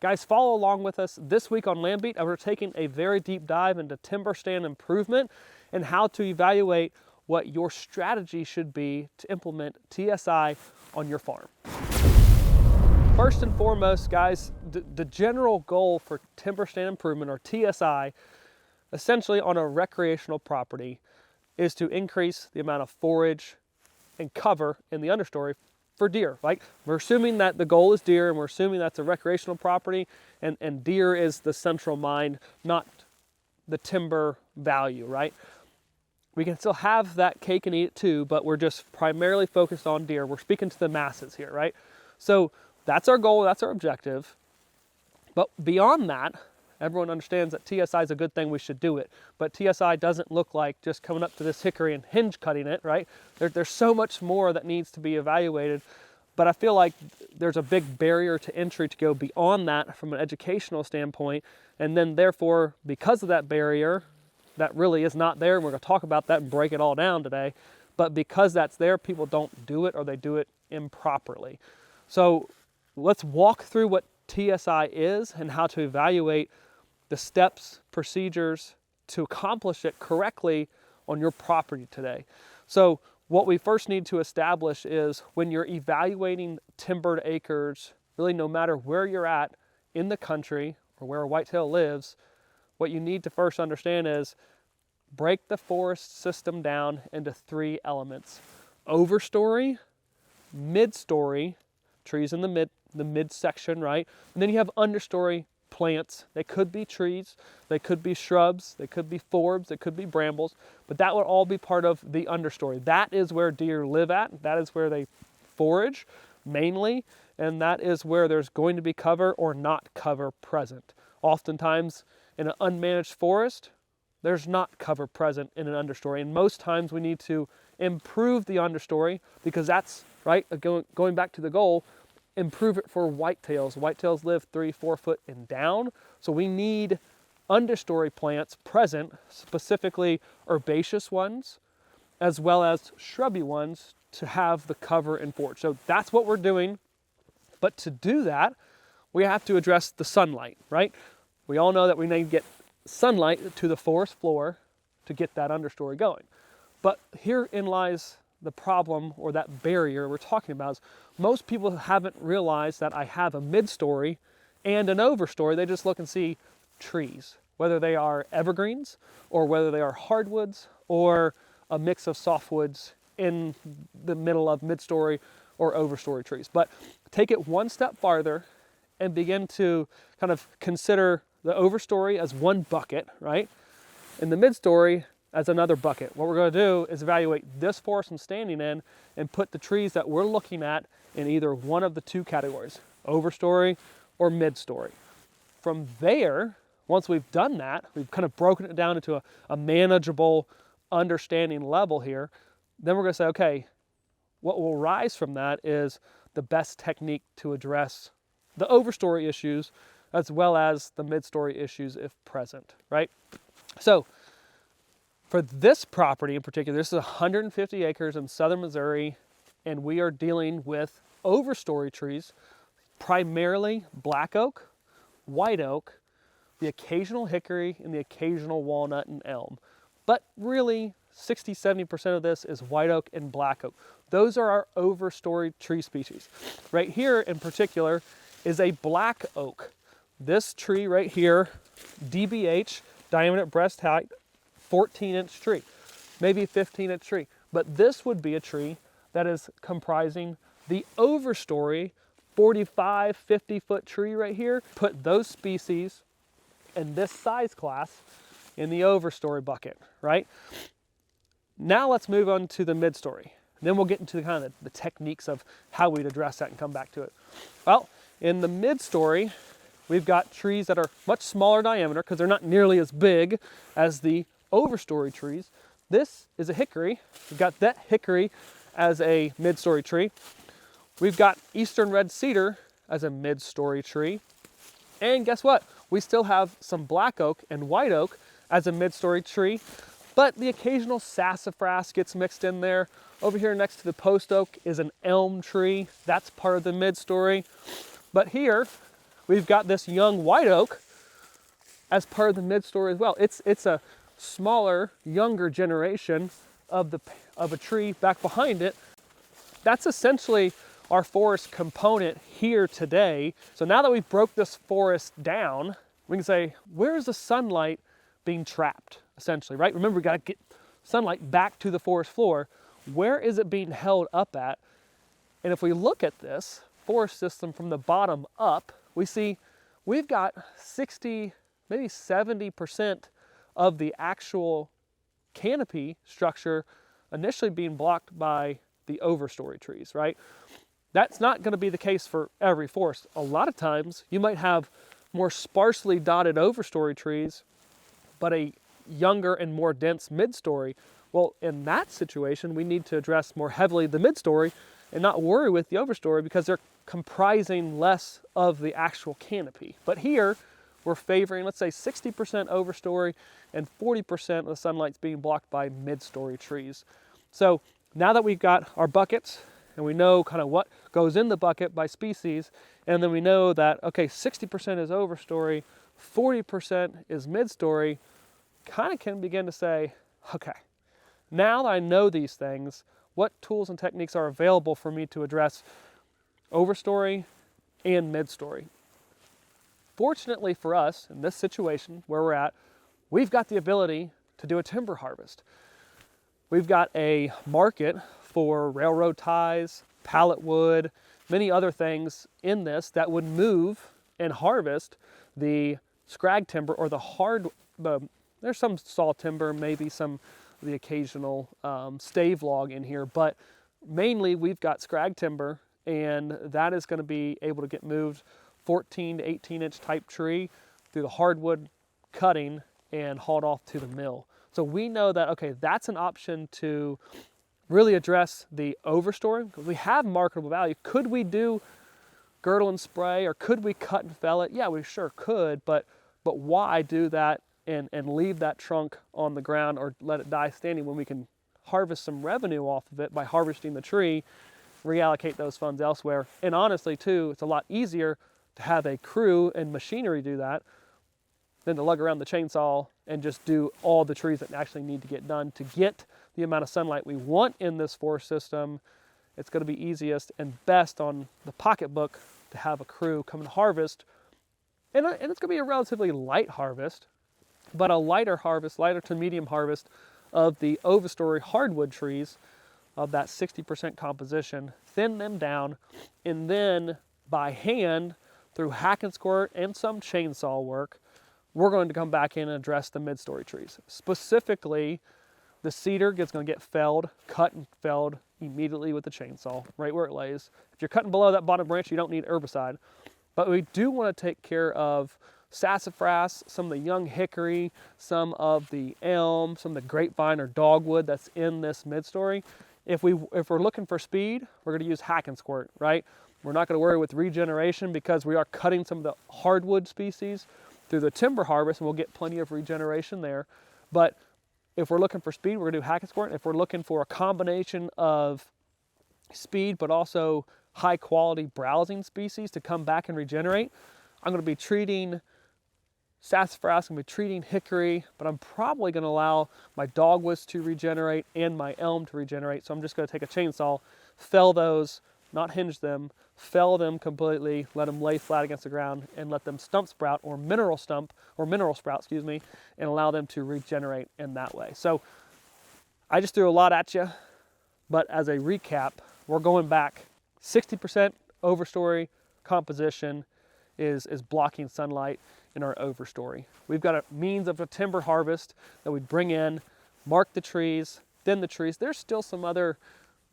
Guys, follow along with us this week on Land Beat, and we're taking a very deep dive into timber stand improvement and how to evaluate what your strategy should be to implement TSI on your farm. First and foremost, guys, the general goal for timber stand improvement, or TSI, essentially on a recreational property, is to increase the amount of forage and cover in the understory for deer. Like, we're assuming that the goal is deer, and we're assuming that's a recreational property, and deer is the central mind, not the timber value, right? We can still have that cake and eat it too, but we're just primarily focused on deer. We're speaking to the masses here, right? So that's our goal, that's our objective. But beyond that, everyone understands that TSI is a good thing, we should do it. But TSI doesn't look like just coming up to this hickory and hinge cutting it, right? There's so much more that needs to be evaluated. But I feel like there's a big barrier to entry to go beyond that from an educational standpoint. And then therefore, because of that barrier, that really is not there, and we're gonna talk about that and break it all down today. But because that's there, people don't do it, or they do it improperly. So let's walk through what TSI is and how to evaluate the steps, procedures to accomplish it correctly on your property today. So what we first need to establish is, when you're evaluating timbered acres, really no matter where you're at in the country or where a whitetail lives, what you need to first understand is break the forest system down into 3 elements: overstory, midstory, trees in the mid section, right? And then you have understory plants. They could be trees, they could be shrubs, they could be forbs, they could be brambles, but that would all be part of the understory. That is where deer live at, that is where they forage mainly, and that is where there's going to be cover or not cover present. Oftentimes in an unmanaged forest, there's not cover present in an understory, and most times we need to improve the understory, because that's, right, going back to the goal, improve it for whitetails. Whitetails live 3-4 foot and down, so we need understory plants present, specifically herbaceous ones, as well as shrubby ones, to have the cover and forage. So that's what we're doing, but to do that, we have to address the sunlight, right? We all know that we need to get sunlight to the forest floor to get that understory going. But herein lies the problem, or that barrier we're talking about, is most people haven't realized that I have a mid-story and an overstory. They just look and see trees, whether they are evergreens or whether they are hardwoods or a mix of softwoods in the middle of mid-story or overstory trees. But take it one step farther and begin to kind of consider the overstory as one bucket, right? And the mid-story as another bucket. What we're going to do is evaluate this forest I'm standing in and put the trees that we're looking at in either one of the 2 categories, overstory or mid-story. From there, once we've done that, we've kind of broken it down into a manageable understanding level here, then we're going to say, okay, what will rise from that is the best technique to address the overstory issues as well as the mid-story issues if present, right? So for this property in particular, this is 150 acres in southern Missouri, and we are dealing with overstory trees, primarily black oak, white oak, the occasional hickory, and the occasional walnut and elm. But really, 60-70% of this is white oak and black oak. Those are our overstory tree species. Right here in particular is a black oak. This tree right here, DBH, diameter breast height, 14-inch tree, maybe 15-inch tree. But this would be a tree that is comprising the overstory 45, 50-foot tree right here. Put those species and this size class in the overstory bucket, right? Now let's move on to the midstory. Then we'll get into kind of the techniques of how we'd address that and come back to it. Well, in the midstory, we've got trees that are much smaller diameter because they're not nearly as big as the overstory trees. This is a hickory. We've got that hickory as a mid-story tree. We've got eastern red cedar as a mid-story tree. And guess what? We still have some black oak and white oak as a mid-story tree, but the occasional sassafras gets mixed in there. Over here next to the post oak is an elm tree. That's part of the mid-story. But here we've got this young white oak as part of the mid-story as well. It's a smaller, younger generation of a tree back behind it. That's essentially our forest component here today. So now that we've broke this forest down, we can say, where's the sunlight being trapped, essentially, right? Remember, we gotta get sunlight back to the forest floor. Where is it being held up at? And if we look at this forest system from the bottom up, we see we've got 60, maybe 70% of the actual canopy structure initially being blocked by the overstory trees, right? That's not going to be the case for every forest. A lot of times you might have more sparsely dotted overstory trees, but a younger and more dense midstory. Well, in that situation, we need to address more heavily the midstory and not worry with the overstory because they're comprising less of the actual canopy. But here, we're favoring, let's say, 60% overstory and 40% of the sunlight's being blocked by midstory trees. So now that we've got our buckets and we know kind of what goes in the bucket by species, and then we know that, okay, 60% is overstory, 40% is midstory, kind of can begin to say, okay, now that I know these things, what tools and techniques are available for me to address overstory and midstory? Fortunately for us, in this situation where we're at, we've got the ability to do a timber harvest. We've got a market for railroad ties, pallet wood, many other things in this that would move and harvest the scrag timber or there's some saw timber, maybe some of the occasional stave log in here, but mainly we've got scrag timber, and that is going to be able to get moved 14 to 18 inch type tree through the hardwood cutting and hauled off to the mill. So we know that, okay, that's an option to really address the overstory because we have marketable value. Could we do girdle and spray, or could we cut and fell it? Yeah, we sure could, but why do that and leave that trunk on the ground or let it die standing when we can harvest some revenue off of it by harvesting the tree, reallocate those funds elsewhere? And honestly too, it's a lot easier to have a crew and machinery do that than to lug around the chainsaw and just do all the trees that actually need to get done to get the amount of sunlight we want in this forest system. It's going to be easiest and best on the pocketbook to have a crew come and harvest. And it's going to be a relatively light harvest, but a lighter harvest, lighter to medium harvest of the overstory hardwood trees of that 60% composition, thin them down, and then by hand, through hack and squirt and some chainsaw work, we're going to come back in and address the mid-story trees. Specifically, the cedar is going to get felled, cut and felled immediately with the chainsaw, right where it lays. If you're cutting below that bottom branch, you don't need herbicide. But we do want to take care of sassafras, some of the young hickory, some of the elm, some of the grapevine or dogwood that's in this mid-story. If we're looking for speed, we're going to use hack and squirt, right? We're not going to worry with regeneration because we are cutting some of the hardwood species through the timber harvest, and we'll get plenty of regeneration there. But if we're looking for speed, we're going to do hack and squirt. If we're looking for a combination of speed but also high quality browsing species to come back and regenerate, I'm going to be treating sassafras, I'm going to be treating hickory, but I'm probably going to allow my dogwoods to regenerate and my elm to regenerate. So I'm just going to take a chainsaw, fell those, not hinge them, fell them completely, let them lay flat against the ground, and let them stump sprout or mineral sprout, excuse me, and allow them to regenerate in that way. So I just threw a lot at you, but as a recap, we're going back 60% overstory composition is blocking sunlight in our overstory. We've got a means of a timber harvest that we bring in, mark the trees, thin the trees. There's still some other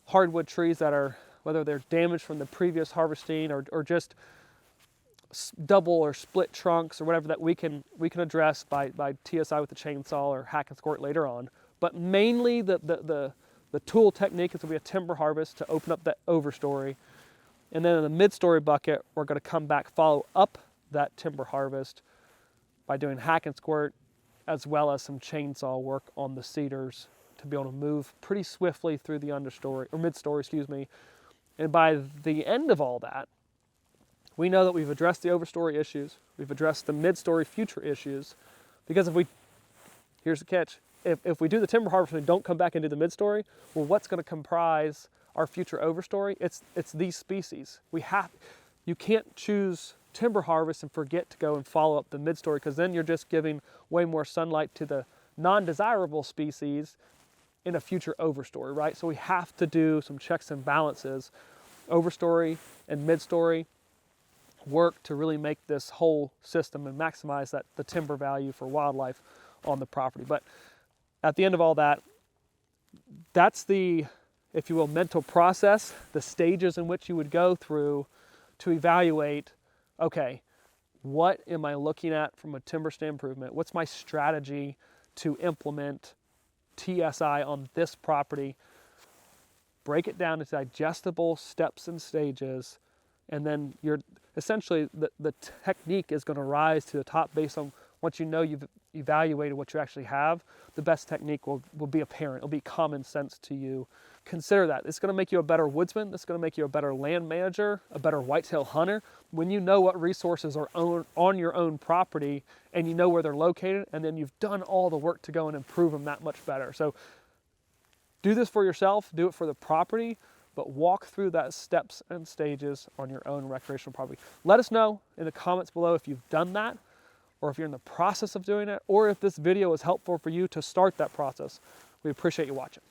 hardwood trees that are, whether they're damaged from the previous harvesting or just double or split trunks or whatever, that we can address by TSI with the chainsaw or hack and squirt later on. But mainly the tool technique is going to be a timber harvest to open up that overstory. And then in the mid-story bucket, we're going to come back, follow up that timber harvest by doing hack and squirt, as well as some chainsaw work on the cedars to be able to move pretty swiftly through the understory, or mid-story, excuse me. And by the end of all that, we know that we've addressed the overstory issues, we've addressed the mid-story future issues, because here's the catch, if we do the timber harvesting and don't come back and do the mid-story, well, what's going to comprise our future overstory? It's these species. You can't choose timber harvest and forget to go and follow up the mid-story, because then you're just giving way more sunlight to the non-desirable species in a future overstory, right? So we have to do some checks and balances, overstory and mid-story, work to really make this whole system and maximize the timber value for wildlife on the property. But at the end of all that, that's the, if you will, mental process, the stages in which you would go through to evaluate, okay, what am I looking at from a timber stand improvement? What's my strategy to implement TSI on this property? Break it down into digestible steps and stages, and then essentially the technique is going to rise to the top based on once you know you've evaluated what you actually have. The best technique will be apparent. It'll be common sense to you. Consider that. It's going to make you a better woodsman. It's going to make you a better land manager, a better whitetail hunter. When you know what resources are on your own property and you know where they're located, and then you've done all the work to go and improve them that much better. So do this for yourself, do it for the property, but walk through that steps and stages on your own recreational property. Let us know in the comments below if you've done that, or if you're in the process of doing it, or if this video is helpful for you to start that process. We appreciate you watching.